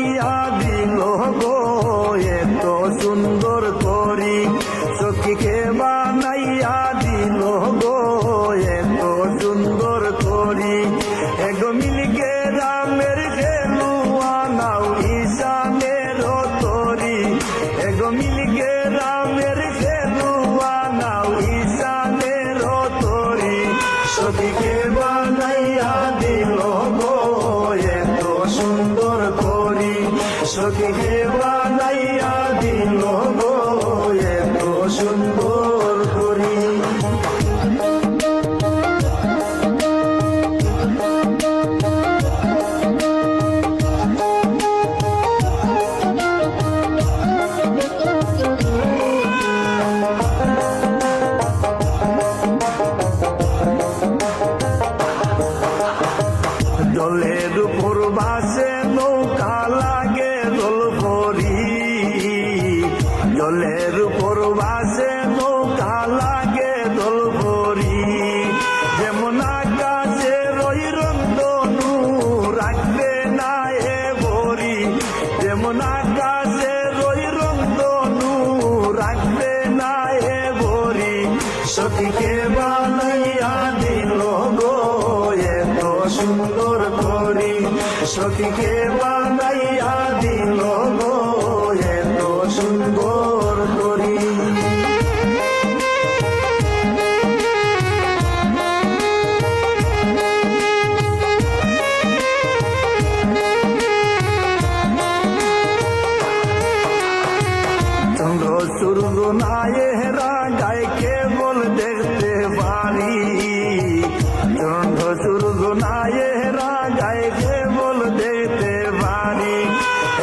বানাইয়া দিল গো এত সুন্দর করি, সখীকে বানাইয়া দিল গো এত সুন্দর করি। এগো মিলকে রামের গেলুয়া নাও ঈশানের তরি, এগো মিলকে রামের গেলুয়া নাও ঈশানের তরি। সখীকে বানাইয়া দিল গো এত সুন্দর করি, সখীকে বানাইয়া দিল গো এত সুন্দর করি। জলের উপর বাসে নৌকা লাগে দোল ভরি, জলের উপর বাসে নৌকা লাগে দোল ভরি। যেমন আকাশে রই রন্দনু রাখবে না এ ভরি, যেমন আকাশে রই রন্দনু রাখবে না এ ভরি। সখীকে বানাইয়া দিল গো এত সুন্দর করি, সখীকে বানাইয়া দিল গো এত সুন্দর করি। চন্দ্র সূর্য নায়েরা গায়ে কেবল দেখতে পারি, চন্দ্র সূর্য নায়েরা গায়ে কেবল দেখতে পারি।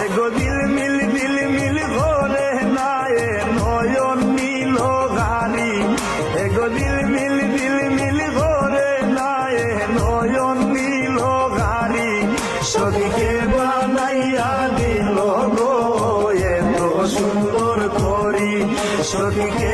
এগো দিল মিল ঘরে নায়ে নয়ন নীল গাড়ি, এগো দিল মিল ঘরে নায়ে নয়ন নীল গাড়ি। সখীকে বানাইয়া দিল গো এত সুন্দর করি, সখীকে